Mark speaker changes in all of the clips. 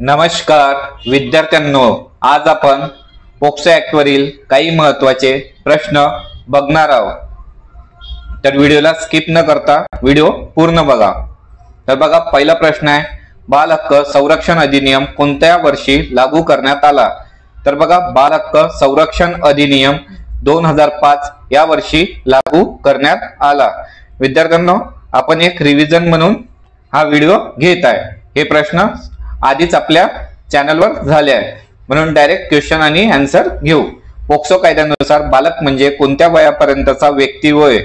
Speaker 1: नमस्कार विद्यार्थ्यांनो, आज आपण पोक्सो ऍक्ट वरील काही महत्त्वाचे प्रश्न बघणार आहोत। तर व्हिडिओला स्किप न करता व्हिडिओ पूर्ण बघा। तर बघा, पहिला प्रश्न आहे, बाल हक्क संरक्षण अधिनियम कोणत्या वर्षी लागू करण्यात आला? तर बघा, बाल हक्क संरक्षण अधिनियम 2005 या वर्षी लागू करण्यात आला। विद्यार्थ्यांनो, आपण एक रिव्हिजन म्हणून हा व्हिडिओ घेत आहे। हे प्रश्न आधीच आपल्या चॅनलवर झाले आहे, म्हणून डायरेक्ट क्वेश्चन आणि आन्सर घेऊ। पोक्सो कायद्यानुसार बालक म्हणजे कोणत्या वयापर्यंतचा व्यक्ती होय?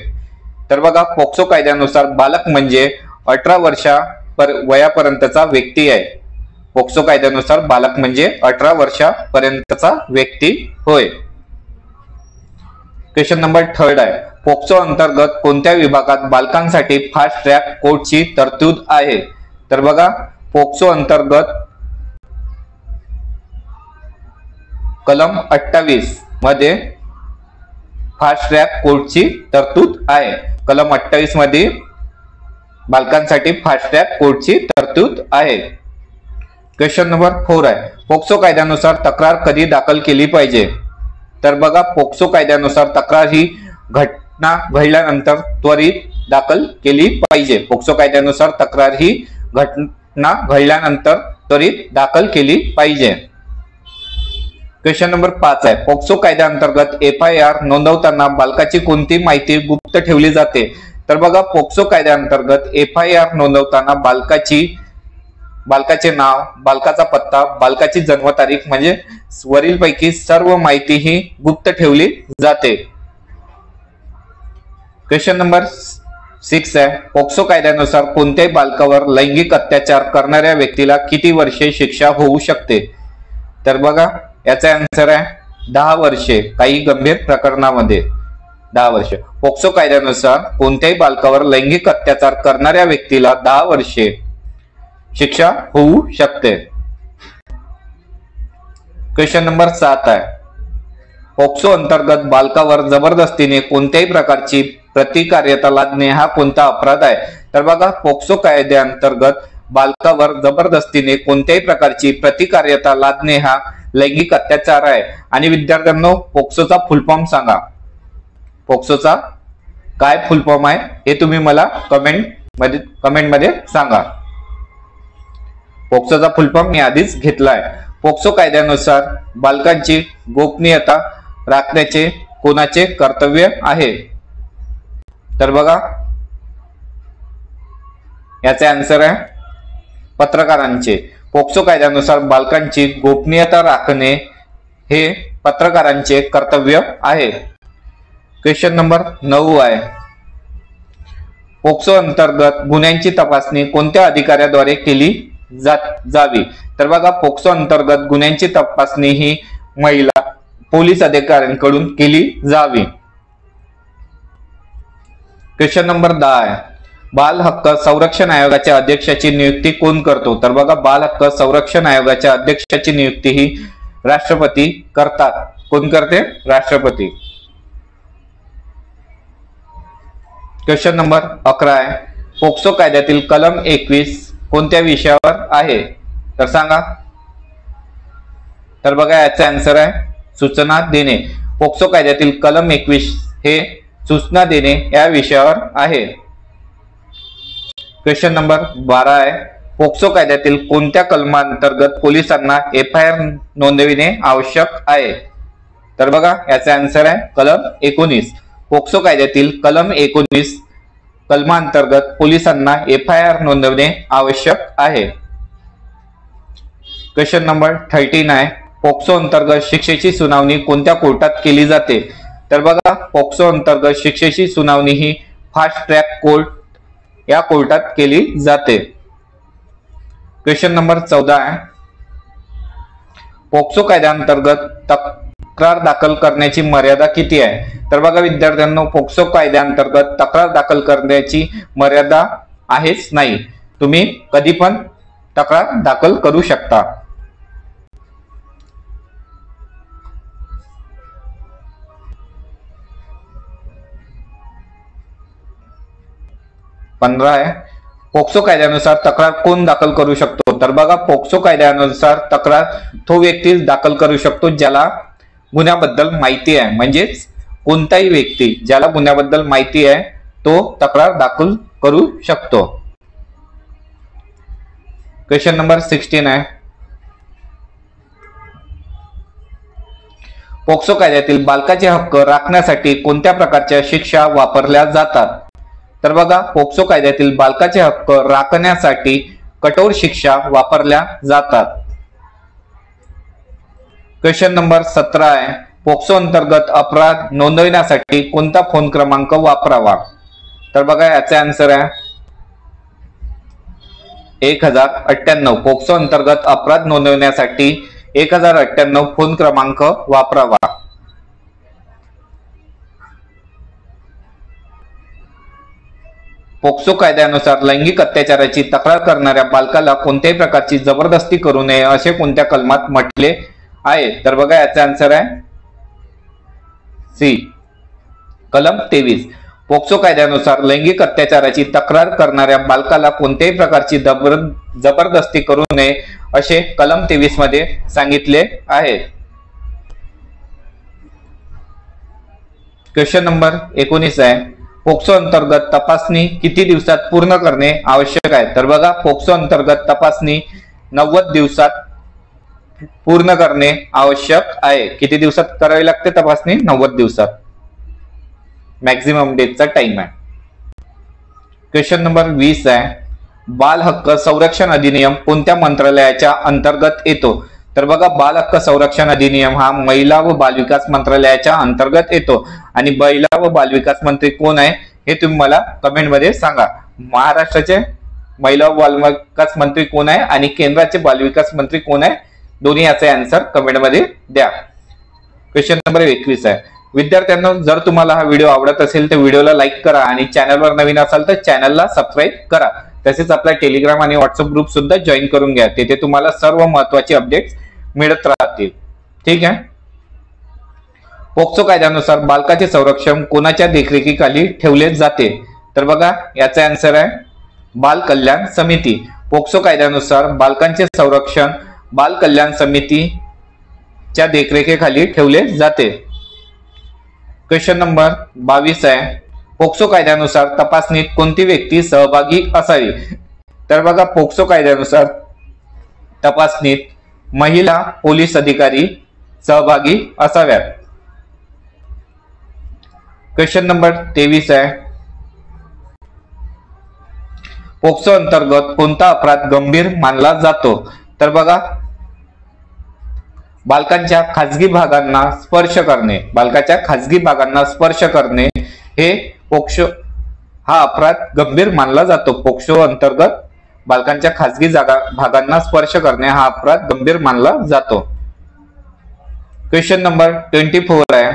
Speaker 1: तर बघा, पोक्सो कायद्यानुसार बालक म्हणजे 18 वर्षा वयापर्यंतचा व्यक्ती आहे। पोक्सो कायद्यानुसार बालक म्हणजे 18 वर्षापर्यंतचा व्यक्ती होय। क्वेश्चन नंबर 3 आहे, पोक्सो अंतर्गत कोणत्या विभागात बालकांसाठी फास्ट ट्रॅक कोर्टची तरतूद आहे? तर बघा, पोक्सो अंतर्गत कलम 28 मध्ये फास्ट ट्रॅक कोर्टची तरतूद आहे। कलम 28 मध्ये बालकांसाठी फास्ट ट्रॅक कोर्टची तरतूद आहे। क्वेश्चन नंबर 4 आहे, पोक्सो कायद्यानुसार तक्रार कधी दाखल केली पाहिजे? तर बघा, पोक्सो कायद्यानुसार तक्रार ही घटना घडल्यानंतर त्वरित दाखल केली पाहिजे। पोक्सो कायद्यानुसार तक्रार ही घटना घडल्यानंतर त्वरित दाखल केली पाहिजे। क्वेश्चन नंबर 5 आहे, पोक्सो कायद्याअंतर्गत FIR नोंदवताना बालकाची कोणती माहिती गुप्त ठेवली जाते? तर बघा, पोक्सो कायद्याअंतर्गत FIR नोंदवताना बालकाचे नाव, बालकाचा पत्ता, बालकाची जन्मतारीख म्हणजे वरीलपैकी सर्व माहिती ही गुप्त ठेवली जाते। क्वेश्चन नंबर 6 आहे, पोक्सो कायद्यानुसार कोणत्याही बालकावर लैंगिक अत्याचार करणाऱ्या व्यक्तीला किती वर्षे शिक्षा होऊ शकते? तर बघा, याचा आन्सर आहे 10 वर्षे, काही गंभीर प्रकरणामध्ये 10 वर्षे। पोक्सो कायद्यानुसार कोणत्याही बालकावर लैंगिक अत्याचार करणाऱ्या व्यक्तीला 10 वर्षे शिक्षा होऊ शकते। क्वेश्चन नंबर 7 आहे, पोक्सो अंतर्गत बालकावर जबरदस्तीने कोणत्याही प्रकारची प्रतिकार्यता लादणे हा कोणता अपराध आहे? तर बघा, पोक्सो कायद्याअंतर्गत बालकावर जबरदस्तीने कोणत्याही प्रकारची प्रतिकार्यता लादणे हा लैंगिक अत्याचार आहे। आणि विद्यार्थ्यांनो, पोक्सोचा फुल फॉर्म सांगा। पोक्सोचा काय फुल फॉर्म आहे हे तुम्ही मला कमेंट मध्ये सांगा। पोक्सोचा फुल फॉर्म मी आधीच घेतला आहे। पोक्सो कायद्यानुसार बालकांची गोपनीयता राखण्याचे कोणाचे कर्तव्य आहे? तर बघा, याचे आन्सर आहे पत्रकारांचे। पोक्सो कायद्यानुसार बालकांची गोपनीयता राखणे हे पत्रकारांचे कर्तव्य आहे। क्वेश्चन नंबर 9 आहे, पोक्सो अंतर्गत गुन्ह्यांची तपासणी कोणत्या अधिकाऱ्याद्वारे केली जावी? तर बघा, पोक्सो अंतर्गत गुन्ह्यांची तपासणी ही महिला पोलीस अधिकाऱ्यांकडून केली जावी। क्वेश्चन नंबर 10 आहे, बाल हक्क संरक्षण आयोगाच्या अध्यक्षाची नियुक्ती कोण करतो? तर बघा, बाल हक्क संरक्षण आयोगाच्या अध्यक्षाची नियुक्ती ही राष्ट्रपती करतात। कोण करते? राष्ट्रपती। क्वेश्चन नंबर 11 आहे, पोक्सो कायद्यातील कलम 21 कोणत्या विषयावर आहे? तर सांगा। तर बघा, याचा आन्सर आहे सूचना देणे। पोक्सो कायद्यातील कलम 21 हे सूचना देणे या विषयावर आहे। क्वेश्चन नंबर 12 आहे, पोक्सो कायद्यातील कोणत्या कलमांतर्गत पोलिसांना FIR नोंदविणे आवश्यक आहे? तर बघा, याचा आन्सर आहे कलम 19। पोक्सो कायद्यातील कलम 19 कलमांतर्गत पोलिसांना FIR नोंदवणे आवश्यक आहे। क्वेश्चन नंबर 13 आहे, पोक्सो अंतर्गत शिक्षेची सुनावणी कोणत्या कोर्टात केली जाते? तर बघा, पोक्सो अंतर्गत शिक्षेची सुनावणी ही फास्ट ट्रॅक कोर्ट या कोर्टात केली जाते। क्वेश्चन नंबर 14 आहे, पोक्सो कायद्याअंतर्गत तक्रार दाखल करण्याची मर्यादा किती आहे? तर बघा विद्यार्थ्यांनो, पोक्सो कायद्याअंतर्गत तक्रार दाखल करण्याची मर्यादा आहेच नाही, तुम्ही कधी पण तक्रार दाखल करू शकता। 15 आहे, पोक्सो कायद्यानुसार तक्रार कोण दाखल करू शकतो? तर बघा पोक्सो कायद्यानुसार तक्रार तो व्यक्ती दाखल करू शकतो ज्याला गुन्ह्याबद्दल माहिती आहे, म्हणजेच कोणताही व्यक्ती ज्याला गुन्ह्याबद्दल माहिती आहे तो तक्रार दाखल करू शकतो। क्वेश्चन नंबर 16 आहे, पोक्सो कायद्यातील बालकाचे हक्क राखण्यासाठी कोणत्या प्रकारच्या शिक्षा वापरल्या जातात? तर बघा पोक्सो कायद्यातील बालकाचे हक्क राखण्यासाठी कठोर शिक्षा वापरल्या जातात। क्वेश्चन नंबर 17 आहे, पोक्सो अंतर्गत अपराध नोंदविण्यासाठी कोणता फोन क्रमांक वापरावा? तर बघा याचे आन्सर आहे 1098। पोक्सो अंतर्गत अपराध नोंदविण्यासाठी 1098 फोन क्रमांक वापरावा। पोक्सो कायद्यानुसार लैंगिक अत्याचाराची तक्रार करणाऱ्या बालकाला कोणत्याही प्रकारची जबरदस्ती करू नये असे कोणत्या कलमात म्हटले आहे? तर बघा याचा आन्सर आहे सी, कलम 23। पोक्सो कायद्यानुसार लैंगिक अत्याचाराची तक्रार करणाऱ्या बालकाला कोणत्याही प्रकारची जबरदस्ती करू नये असे कलम 23 मध्ये सांगितले आहे। क्वेश्चन नंबर 19 आहे, पोक्सो अंतर्गत तपासणी किती दिवसात पूर्ण करणे आवश्यक आहे? तर बघा पोक्सो अंतर्गत तपासणी 90 दिवसात पूर्ण करणे आवश्यक आहे। किती दिवसात करावी लागते तपासणी? 90 दिवसात मॅक्झिमम डेजचा टाइम आहे। क्वेश्चन नंबर 20 आहे, बाल हक्क संरक्षण अधिनियम कोणत्या मंत्रालयाच्या अंतर्गत येतो? तर बघा बाल हक्क संरक्षण अधिनियम हा महिला व बालविकास मंत्रालयाच्या अंतर्गत येतो आणि महिला व बालविकास मंत्री कोण आहे हे तुम्ही मला कमेंट मध्ये सांगा। महाराष्ट्राचे महिला व बालविकास मंत्री कोण आहे आणि केंद्राचे बालविकास मंत्री कोण आहे? दोन्ही याचे आन्सर कमेंट मध्ये द्या। क्वेश्चन नंबर 21 आहे, विद्यार्थ्यांनो जर तुम्हाला हा व्हिडिओ आवडत असेल तर व्हिडिओला लाईक करा आणि चॅनलवर नवीन असाल तर चॅनलला सबस्क्राईब करा। तसेच आपला टेलिग्राम आणि व्हॉट्सअप ग्रुप सुद्धा जॉईन करून घ्या, तिथे तुम्हाला सर्व महत्त्वाचे अपडेट्स मिळत राहतील। ठीक आहे। पोक्सो कायद्यानुसार बालकाचे संरक्षण कोणाच्या देखरेखीखाली ठेवले जाते? तर बघा याचा आन्सर आहे बाल कल्याण समिती। पोक्सो कायद्यानुसार बालकांचे संरक्षण बाल कल्याण समितीच्या देखरेखीखाली ठेवले जाते। क्वेश्चन नंबर 22 आहे, पोक्सो कायद्यानुसार तपासणीत कोणती व्यक्ती सहभागी असावी? तर बघा पोक्सो कायद्यानुसार तपासणीत महिला पोलीस अधिकारी सहभागी असाव्यात। क्वेश्चन नंबर 23 आहे, पोक्सो अंतर्गत कोणता अपराध गंभीर मानला जातो? तर बघा बालकांच्या खाजगी भागांना स्पर्श करणे, बालकाच्या खाजगी भागांना स्पर्श करणे हे पोक्सो हा अपराध गंभीर मानला जातो। पोक्सो अंतर्गत बालकांच्या खाजगी भागांना स्पर्श करणे हा अपराध गंभीर मानला जातो। क्वेश्चन नंबर 24 आहे,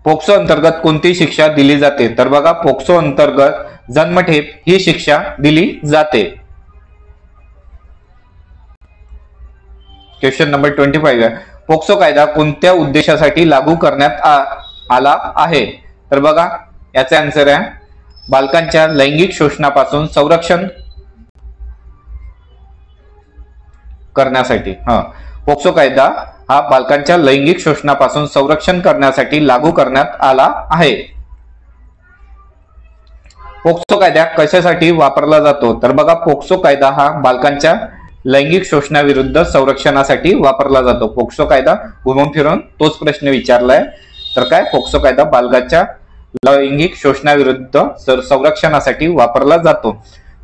Speaker 1: पोक्सो अंतर्गत कोणती शिक्षा दिली जाते? तर बघा पोक्सो अंतर्गत जन्मठेप ही शिक्षा दिली जाते। क्वेश्चन नंबर 25 आहे, पोक्सो कायदा कोणत्या उद्देशासाठी लागू करण्यात आला आहे? तर बघा याचा आन्सर आहे बालकांच्या लैंगिक शोषणापासून संरक्षण करण्यासाठी। पोक्सो कायदा हा बालकांच्या लैंगिक शोषणापासून संरक्षण करण्यासाठी लागू करण्यात आला आहे। पोक्सो कायदा कशासाठी वापरला जातो? तर बघा पोक्सो कायदा हा बालकांच्या लैंगिक शोषणाविरुद्ध संरक्षणासाठी वापरला जातो। पोक्सो कायदा घुमून फिरून तोच प्रश्न विचारलाय, तर काय पोक्सो कायदा बालकांच्या लैंगिक शोषणाविरुद्ध संरक्षणासाठी वापरला जातो।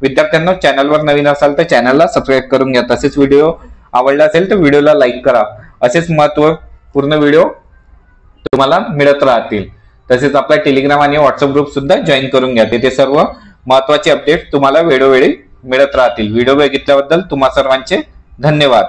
Speaker 1: विद्यार्थ्यांनो चॅनलवर नवीन असाल तर चॅनलला सबस्क्राईब करून घ्या, तसेच व्हिडिओ आवडला असेल तर व्हिडिओला लाईक करा। असेच महत्त्वपूर्ण व्हिडिओ तुम्हाला मिळत राहतील। तसेच आपला टेलिग्राम आणि व्हॉट्सअप ग्रुप सुद्धा जॉईन करून घ्या, तिथे सर्व महत्त्वाचे अपडेट तुम्हाला वेळोवेळी मिळत राहतील। व्हिडिओ बघितल्याबद्दल तुम्हा सर्वांचे धन्यवाद।